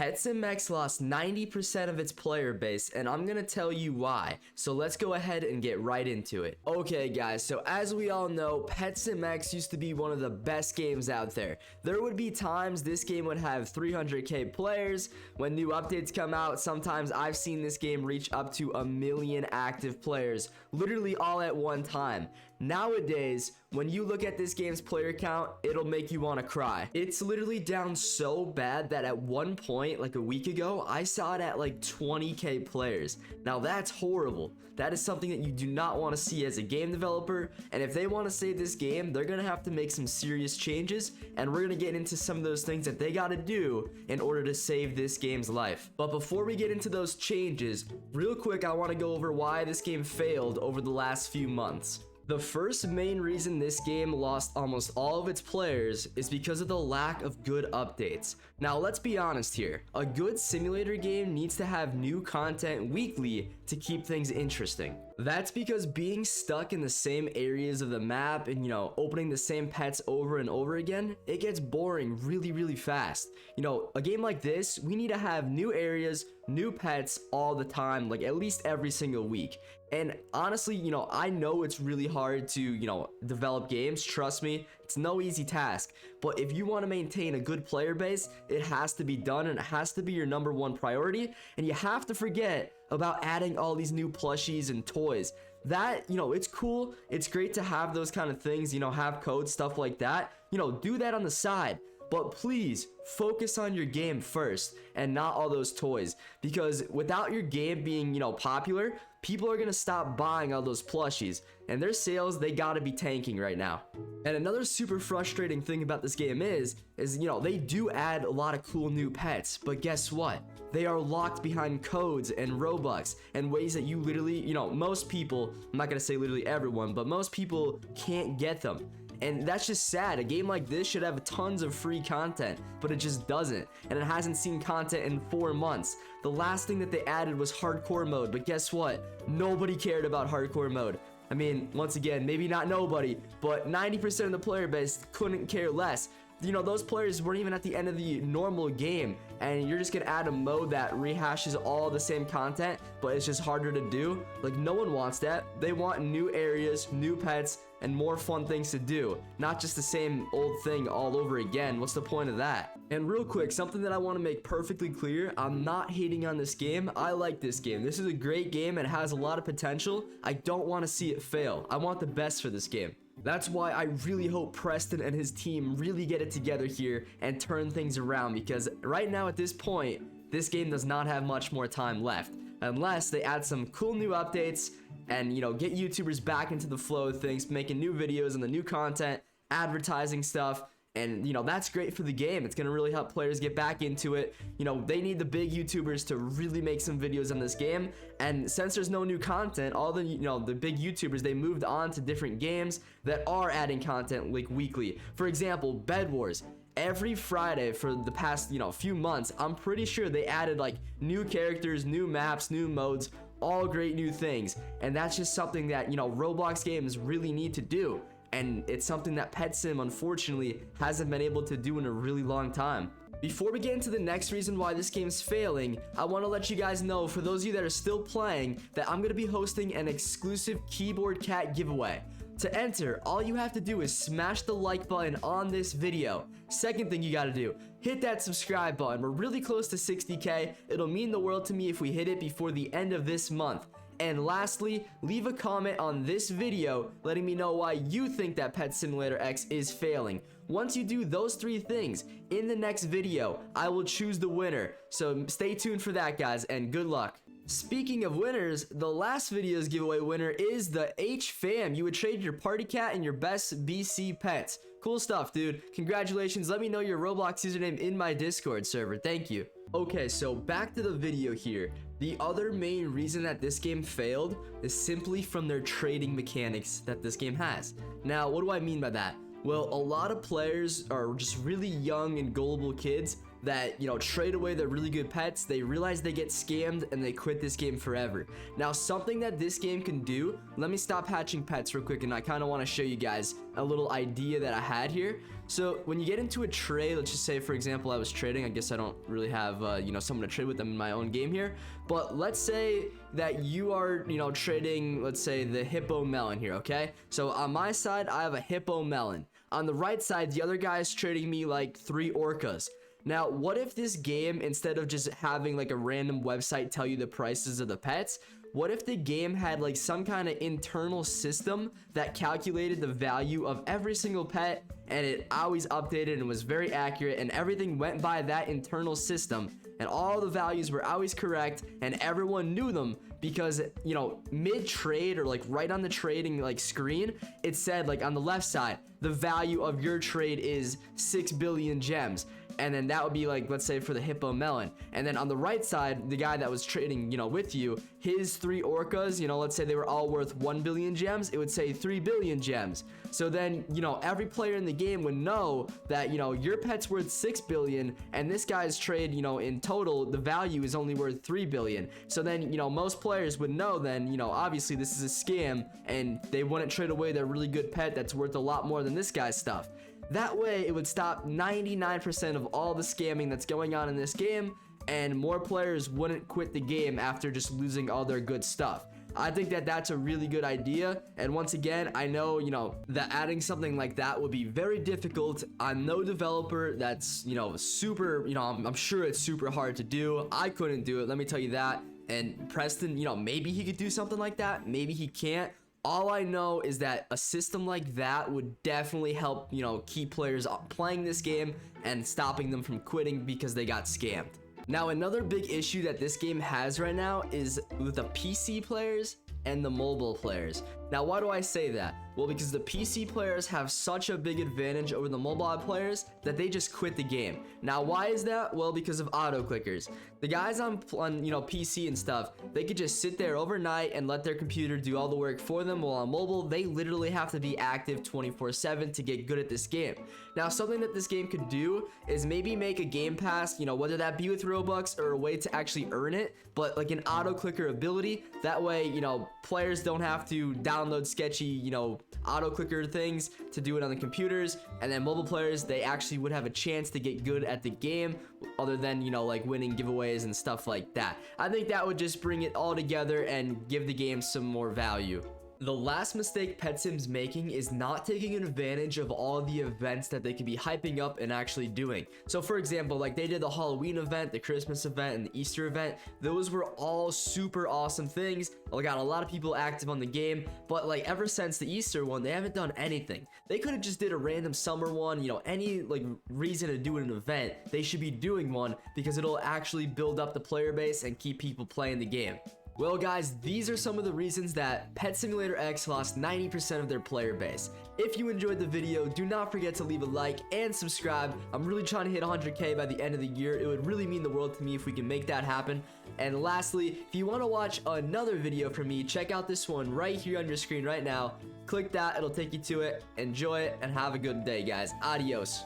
PetSimX lost 90% of its player base, and I'm gonna tell you why. So let's go ahead and get right into it. Okay guys, so as we all know, PetSimX used to be one of the best games out there. There would be times this game would have 300k players. When new updates come out, sometimes I've seen this game reach up to 1 million active players, literally all at one time. Nowadays, when you look at this game's player count, it'll make you want to cry. It's literally down so bad that at one point, like a week ago, I saw it at like 20k players. Now that's horrible. That is something that you do not want to see as a game developer, and if they want to save this game, they're gonna have to make some serious changes, and we're gonna get into some of those things that they gotta do in order to save this game's life. But before we get into those changes, real quick, I want to go over why this game failed over the last few months. The first main reason this game lost almost all of its players is because of the lack of good updates. Now let's be honest here, a good simulator game needs to have new content weekly to keep things interesting. That's because being stuck in the same areas of the map and opening the same pets over and over again, it gets boring really fast. A game like this, we need to have new areas, new pets all the time, like at least every single week. And honestly, I know it's really hard to, develop games. Trust me, it's no easy task. But if you want to maintain a good player base, it has to be done, and it has to be your #1 priority. And you have to forget about adding all these new plushies and toys. That, it's cool. It's great to have those kind of things, have codes, stuff like that. Do that on the side. But please focus on your game first and not all those toys, because without your game being, popular, people are gonna stop buying all those plushies, and their sales, they gotta be tanking right now. And another super frustrating thing about this game is they do add a lot of cool new pets, but guess what? They are locked behind codes and Robux and ways that you literally, most people, I'm not gonna say literally everyone, but most people can't get them. And that's just sad. A game like this should have tons of free content, but it just doesn't. And it hasn't seen content in 4 months. The last thing that they added was hardcore mode, but guess what? Nobody cared about hardcore mode. I mean, once again, maybe not nobody, but 90% of the player base couldn't care less. Those players weren't even at the end of the normal game, and you're just gonna add a mode that rehashes all the same content, but it's just harder to do. Like, no one wants that. They want new areas, new pets, and more fun things to do, not just the same old thing all over again. What's the point of that? And real quick, something that I want to make perfectly clear, I'm not hating on this game. I like this game. This is a great game and it has a lot of potential. I don't want to see it fail. I want the best for this game. That's why I really hope Preston and his team really get it together here and turn things around, because right now at this point, this game does not have much more time left, unless they add some cool new updates and get YouTubers back into the flow of things, making new videos and the new content, advertising stuff. And that's great for the game. It's gonna really help players get back into it. They need the big YouTubers to really make some videos on this game. And since there's no new content, all the the big YouTubers, they moved on to different games that are adding content like weekly. For example, Bed Wars. Every Friday for the past few months, I'm pretty sure they added like new characters, new maps, new modes, all great new things. And that's just something that Roblox games really need to do. And it's something that PetSim unfortunately hasn't been able to do in a really long time. Before we get into the next reason why this game's failing, I want to let you guys know, for those of you that are still playing, that I'm going to be hosting an exclusive keyboard cat giveaway. To enter, all you have to do is smash the like button on this video. Second thing you gotta do, hit that subscribe button. We're really close to 60k. It'll mean the world to me if we hit it before the end of this month. And lastly, leave a comment on this video letting me know why you think that Pet Simulator X is failing. Once you do those 3 things, in the next video, I will choose the winner. So stay tuned for that, guys, and good luck. Speaking of winners, the last video's giveaway winner is the H-Fam. You would trade your party cat and your best BC pets. Cool stuff, dude. Congratulations. Let me know your Roblox username in my Discord server. Thank you. Okay, so back to the video here. The other main reason that this game failed is simply from their trading mechanics that this game has. Now, what do I mean by that? Well, a lot of players are just really young and gullible kids that, trade away their really good pets. They realize they get scammed and they quit this game forever. Now, something that this game can do, let me stop hatching pets real quick, and I kind of want to show you guys a little idea that I had here. So when you get into a trade, let's just say, for example, I was trading. I guess I don't really have, someone to trade with them in my own game here. But let's say that you are, trading, let's say, the hippo melon here, okay? So on my side, I have a hippo melon. On the right side, the other guy is trading me like 3 orcas. Now, what if this game, instead of just having like a random website tell you the prices of the pets, what if the game had like some kind of internal system that calculated the value of every single pet, and it always updated and was very accurate, and everything went by that internal system, and all the values were always correct, and everyone knew them because, mid trade or like right on the trading like screen, it said like on the left side, the value of your trade is 6 billion gems. And then that would be like, let's say, for the hippo melon. And then on the right side, the guy that was trading, with you, his 3 orcas, let's say they were all worth 1 billion gems, it would say 3 billion gems. So then, every player in the game would know that, your pet's worth 6 billion, and this guy's trade, in total, the value is only worth 3 billion. So then, most players would know then, obviously this is a scam, and they wouldn't trade away their really good pet that's worth a lot more than this guy's stuff. That way, it would stop 99% of all the scamming that's going on in this game, and more players wouldn't quit the game after just losing all their good stuff. I think that that's a really good idea, and once again, I know, that adding something like that would be very difficult. I'm no developer that's, super, I'm sure it's super hard to do. I couldn't do it, let me tell you that. And Preston, maybe he could do something like that, maybe he can't. All I know is that a system like that would definitely help, keep players playing this game and stopping them from quitting because they got scammed. Now, another big issue that this game has right now is with the PC players and the mobile players. Now, why do I say that? Well, because the PC players have such a big advantage over the mobile players that they just quit the game. Now, why is that? Well, because of auto clickers. The guys on PC and stuff, they could just sit there overnight and let their computer do all the work for them, while on mobile, they literally have to be active 24/7 to get good at this game. Now, something that this game could do is maybe make a game pass, whether that be with Robux or a way to actually earn it, but like an auto clicker ability. That way, players don't have to download sketchy, auto clicker things to do it on the computers, and then mobile players, they actually would have a chance to get good at the game other than, like winning giveaways and stuff like that. I think that would just bring it all together and give the game some more value. The last mistake Pet Sim's making is not taking advantage of all the events that they could be hyping up and actually doing. So for example, like they did the Halloween event, the Christmas event, and the Easter event. Those were all super awesome things. I got a lot of people active on the game, but like ever since the Easter one, they haven't done anything. They could have just did a random summer one, any like reason to do an event. They should be doing one because it'll actually build up the player base and keep people playing the game. Well guys, these are some of the reasons that Pet Simulator X lost 90% of their player base. If you enjoyed the video, do not forget to leave a like and subscribe. I'm really trying to hit 100K by the end of the year. It would really mean the world to me if we can make that happen. And lastly, if you want to watch another video from me, check out this one right here on your screen right now. Click that, it'll take you to it. Enjoy it and have a good day, guys. Adios.